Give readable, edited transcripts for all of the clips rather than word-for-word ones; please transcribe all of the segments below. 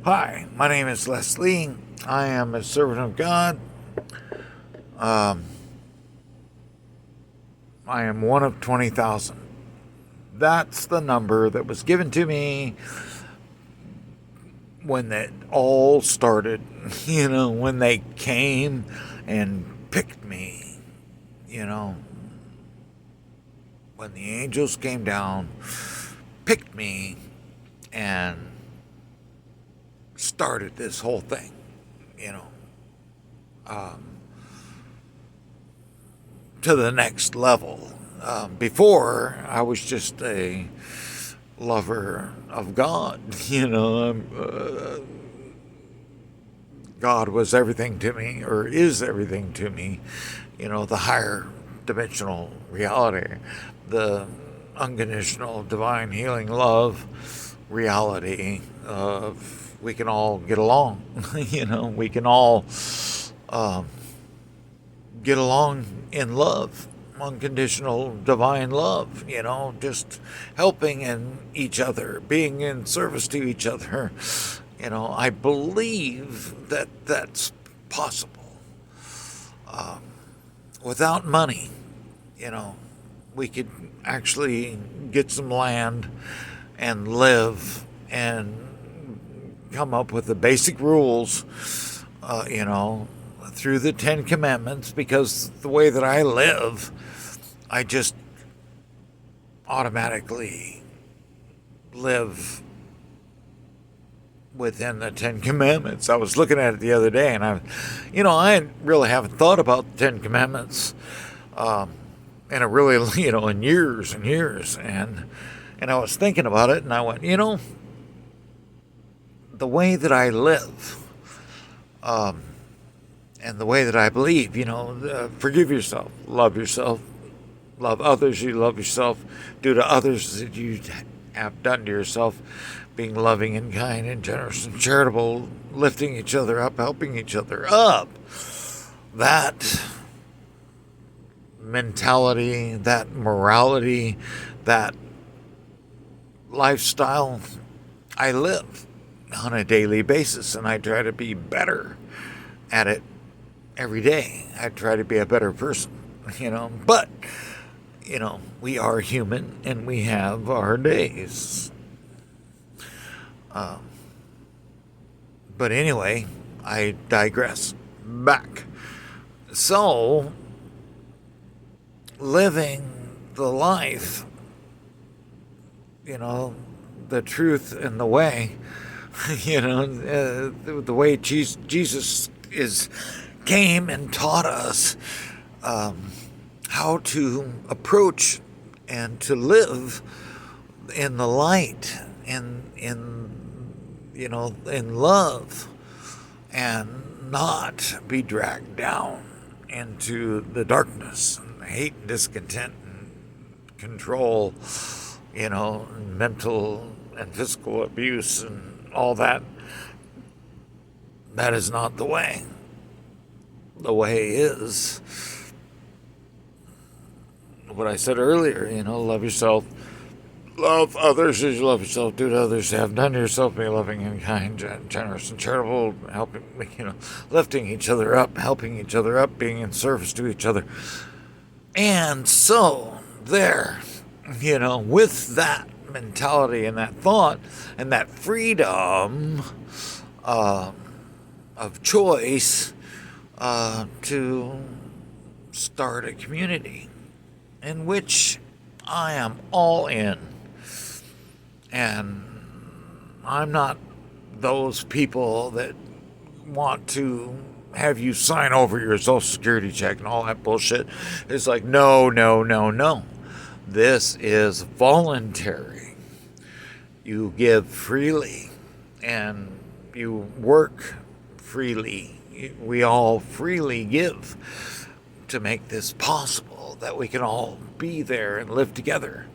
Hi, my name is Leslie. I am a servant of God. Um, I am one of 20,000. That's the number that was given to me when it all started. When they came and picked me. You know, when the angels came down, picked me, and started this whole thing. You know, um, to the next level. Before, I was just a lover of God. God was everything to me, or is everything to me. The higher dimensional reality, the unconditional divine healing love reality of we can all get along. We can all um, get along in love, unconditional divine love, just helping in each other, being in service to each other. I believe that that's possible. Um, Without money, you know, we could actually get some land and live and come up with the basic rules, through the Ten Commandments, because the way that I live, I just automatically live within the Ten Commandments. I was looking at it the other day, and I really haven't thought about the Ten Commandments, um, in a really, in years and years, and I was thinking about it, and I went, the way that I live, um, and the way that I believe, forgive yourself, love others, you love yourself, do to others that you have done to yourself, being loving and kind and generous and charitable, lifting each other up, helping each other up. That mentality, that morality, that lifestyle, I live on a daily basis, and I try to be better at it every day. I try to be a better person, but, we are human and we have our days. Um, but anyway, I digress. Back. So, living the life, the truth and the way, the way Jesus came and taught us how to approach and to live in the light, in love, and not be dragged down into the darkness and hate and discontent and control, mental and physical abuse and all that. That is not the way. The way is what I said earlier, love yourself, love others as you love yourself, do to others have done to yourself, be loving and kind, generous and charitable, helping, lifting each other up, helping each other up, being in service to each other. And so, there, with that mentality and that thought and that freedom of choice, to start a community in which I am all in. And I'm not those people that want to have you sign over your social security check and all that bullshit. It's like, no, no, no, no. This is voluntary. You give freely and you work freely. We all freely give to make this possible, that we can all be there and live together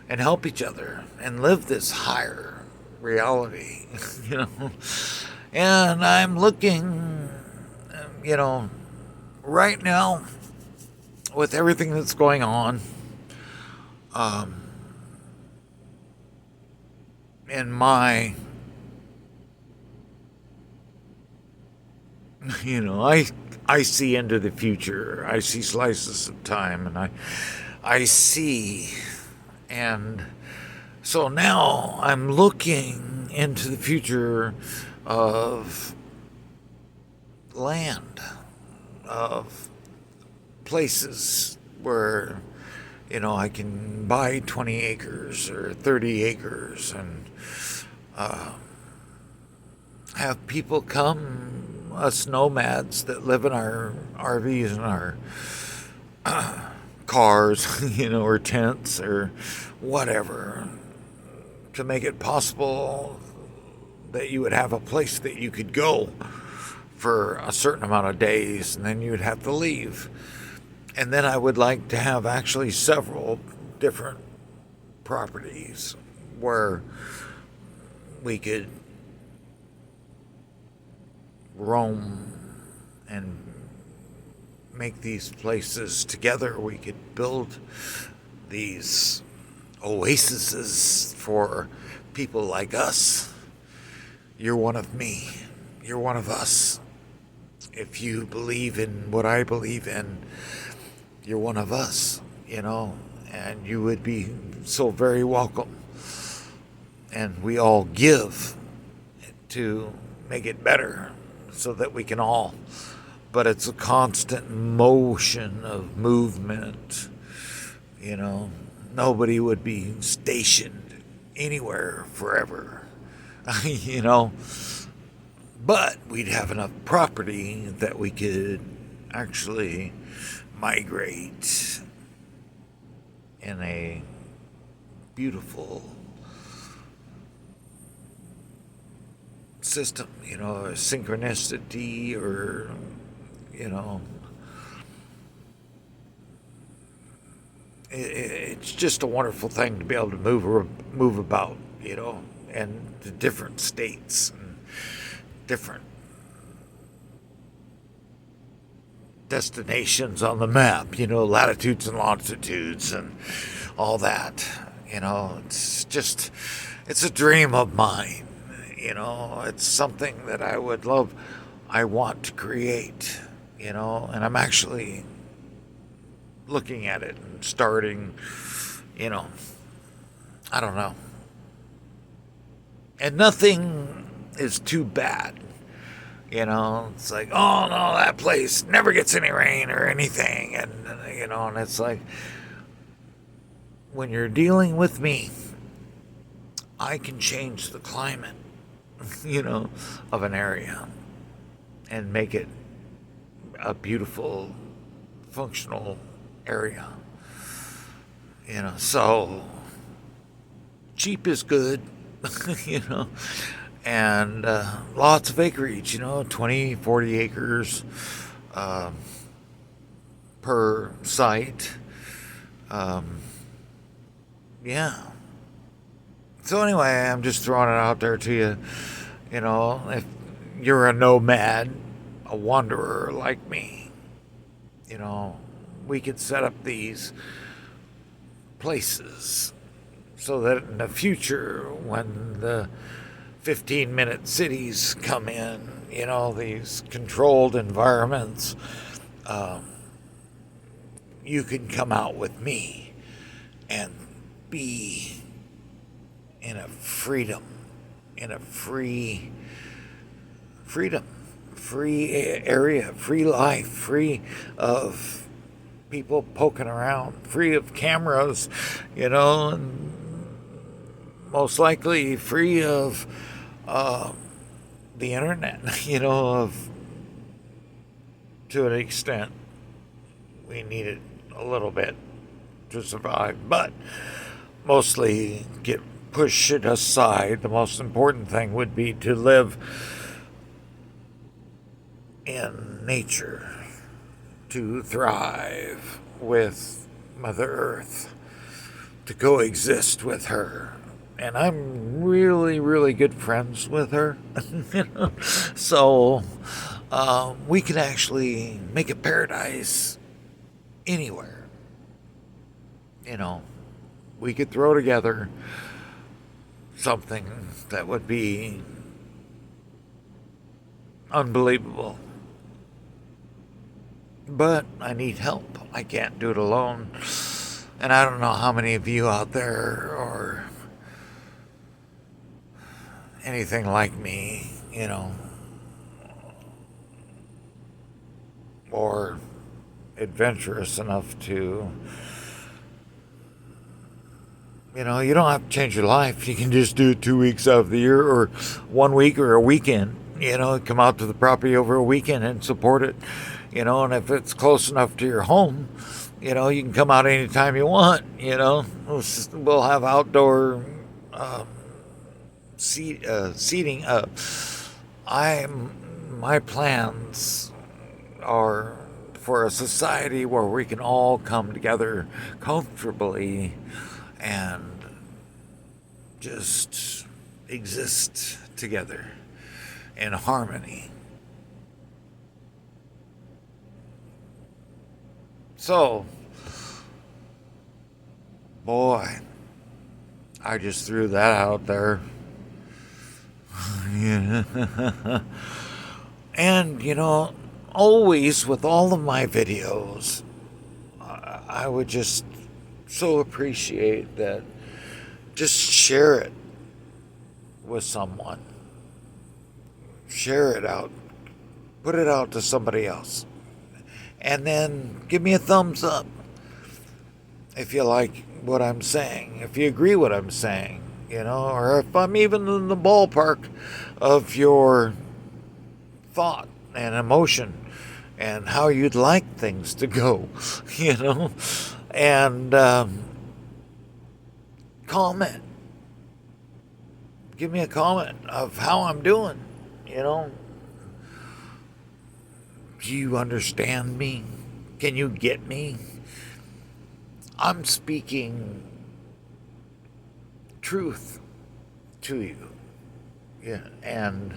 and help each other and live this higher reality, And I'm looking, right now, with everything that's going on, um, in my I see into the future. I see slices of time, and I see, and so now I'm looking into the future of land, of places where I can buy 20 acres or 30 acres and have people come, us nomads that live in our RVs and our cars, or tents or whatever, to make it possible that you would have a place that you could go for a certain amount of days and then you'd have to leave. And then I would like to have actually several different properties where we could roam and make these places together. We could build these oases for people like us. You're one of me. You're one of us. If you believe in what I believe in, you're one of us, and you would be so very welcome. And we all give to make it better so that we can all. But it's a constant motion of movement, Nobody would be stationed anywhere forever, But we'd have enough property that we could actually migrate in a beautiful system, a synchronicity, or, it's just a wonderful thing to be able to move about, and the different states and different destinations on the map, latitudes and longitudes and all that. It's a dream of mine. It's something that I want to create, and I'm actually looking at it and starting, I don't know. And nothing is too bad. It's like, oh no, that place never gets any rain or anything. And it's like, when you're dealing with me, I can change the climate, of an area and make it a beautiful, functional area. So cheap is good, and lots of acreage, 20, 40 acres per site. Yeah. So anyway, I'm just throwing it out there to you. If you're a nomad, a wanderer like me, we could set up these places so that in the future, when the 15-minute cities come in, these controlled environments, you can come out with me and be in a freedom, in a free area, free life, free of people poking around, free of cameras, and most likely free of the internet, of to an extent. We need it a little bit to survive, but mostly push it aside. The most important thing would be to live in nature, to thrive with Mother Earth, to coexist with her. And I'm really, really good friends with her. So we can actually make a paradise anywhere. We could throw together something that would be unbelievable. but I need help. I can't do it alone. And I don't know how many of you out there are anything like me, or adventurous enough to, you don't have to change your life. You can just do it 2 weeks out of the year, or 1 week, or a weekend. Come out to the property over a weekend and support it. And if it's close enough to your home, you can come out anytime you want. We'll have outdoor seating. My plans are for a society where we can all come together comfortably and just exist together in harmony. So, boy, I just threw that out there. And, always with all of my videos, I would just so appreciate that. Just share it with someone. Share it out. Put it out to somebody else. And then give me a thumbs up if you like what I'm saying, if you agree what I'm saying, or if I'm even in the ballpark of your thought and emotion and how you'd like things to go, and comment. Give me a comment of how I'm doing, Do you understand me? Can you get me? I'm speaking truth to you. Yeah, and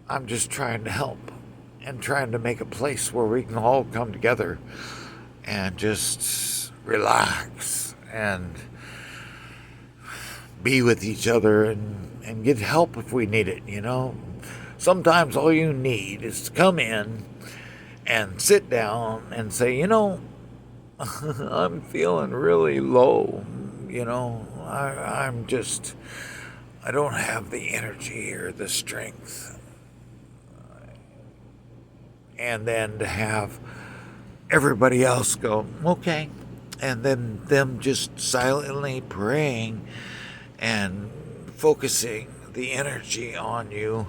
I'm just trying to help and trying to make a place where we can all come together and just relax and be with each other and get help if we need it, Sometimes all you need is to come in and sit down and say, I'm feeling really low, I don't have the energy or the strength. And then to have everybody else go, okay. And then them just silently praying and focusing the energy on you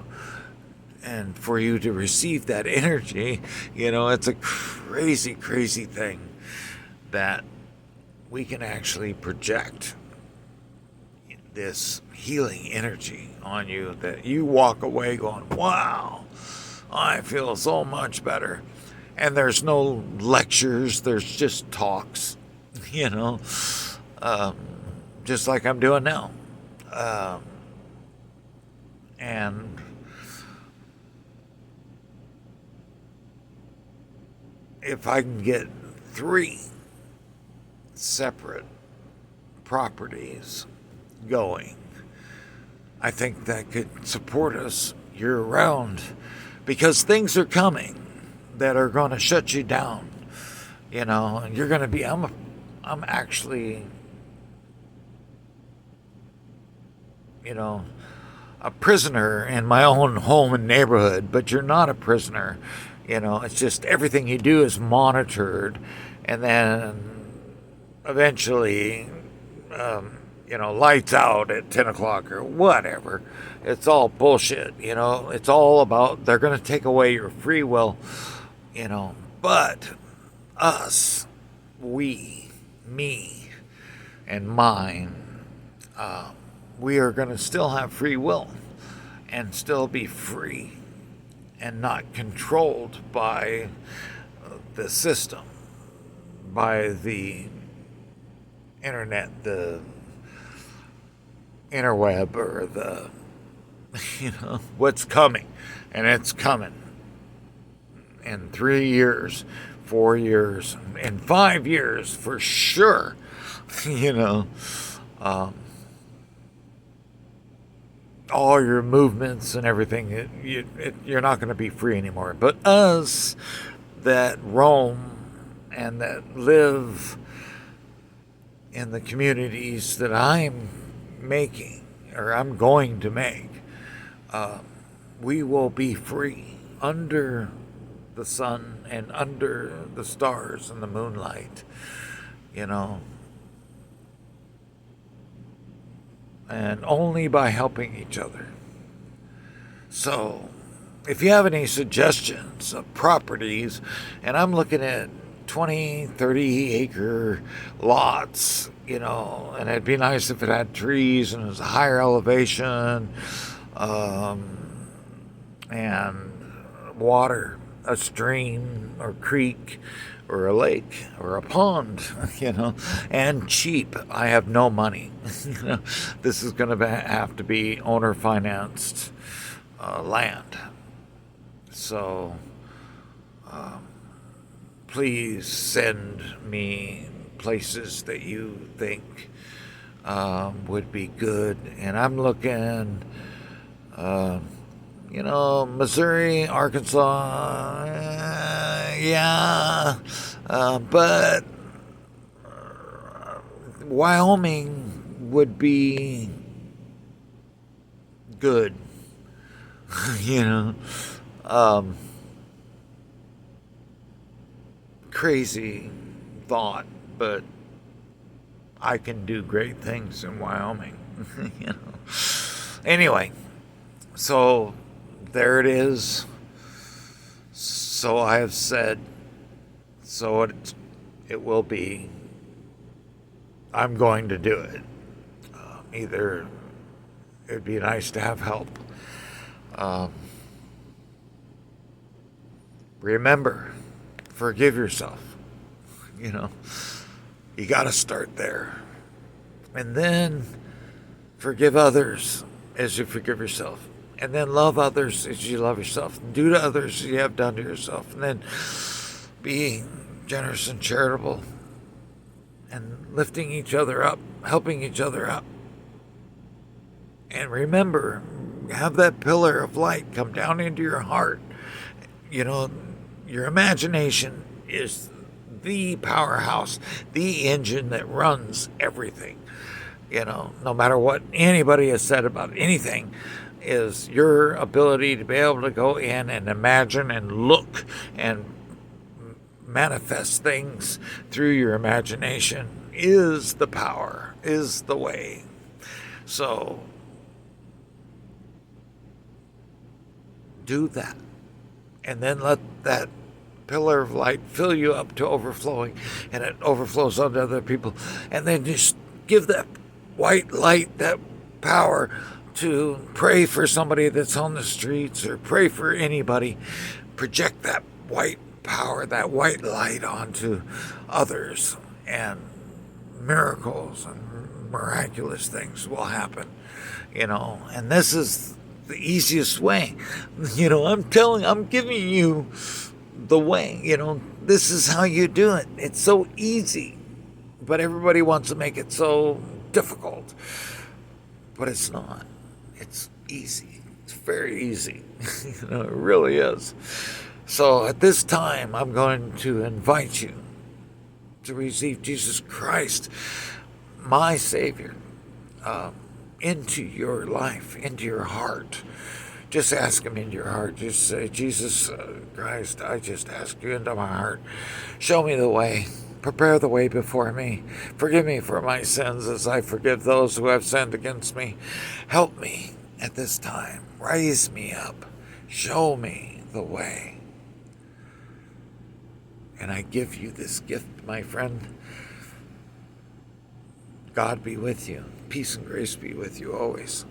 and for you to receive that energy. It's a crazy, crazy thing that we can actually project this healing energy on you that you walk away going, wow, I feel so much better. And there's no lectures, there's just talks, just like I'm doing now. And if I can get 3 separate properties going, I think that could support us year round, because things are coming that are going to shut you down, and you're going to be, I'm actually, a prisoner in my own home and neighborhood, but you're not a prisoner. It's just everything you do is monitored, and then eventually, lights out at 10 o'clock or whatever. It's all bullshit, It's all about, they're going to take away your free will, But us, we, me, and mine, we are going to still have free will and still be free and not controlled by the system, by the internet, the interweb, or the, what's coming. And it's coming in 3 years, 4 years, in 5 years for sure. Um, all your movements and everything, you're not going to be free anymore. But us that roam and that live in the communities that I'm making or I'm going to make, we will be free under the sun and under the stars and the moonlight, you know, and only by helping each other. So, if you have any suggestions of properties, and I'm looking at 20, 30 acre lots, and it'd be nice if it had trees and it was a higher elevation, and water, a stream or creek or a lake or a pond, and cheap. I have no money. This is going to have to be owner financed land. So please send me places that you think would be good. And I'm looking, Missouri, Arkansas, yeah, but Wyoming would be good, crazy thought, but I can do great things in Wyoming, Anyway, so there it is. So I have said, so it will be. I'm going to do it. Either it'd be nice to have help. Remember, forgive yourself. You got to start there. And then forgive others as you forgive yourself. And then love others as you love yourself. And do to others as you have done to yourself. And then be generous and charitable. And lifting each other up. Helping each other up. And remember, have that pillar of light come down into your heart. Your imagination is the powerhouse, the engine that runs everything. No matter what anybody has said about anything, is your ability to be able to go in and imagine and look and manifest things through your imagination is the power, is the way. So do that. And then let that pillar of light fill you up to overflowing, and it overflows onto other people. And then just give that white light, that power to pray for somebody that's on the streets or pray for anybody. Project that white power, that white light onto others, and miracles and miraculous things will happen. And this is the easiest way. I'm giving you the way. This is how you do it. It's so easy, but everybody wants to make it so difficult. But it's not. It's easy. It's very easy. It really is. So at this time, I'm going to invite you to receive Jesus Christ, my Savior, into your life, into your heart. Just ask Him into your heart. Just say, Jesus Christ, I just ask you into my heart. Show me the way. Prepare the way before me. Forgive me for my sins as I forgive those who have sinned against me. Help me at this time. Raise me up. Show me the way. And I give you this gift, my friend. God be with you. Peace and grace be with you always.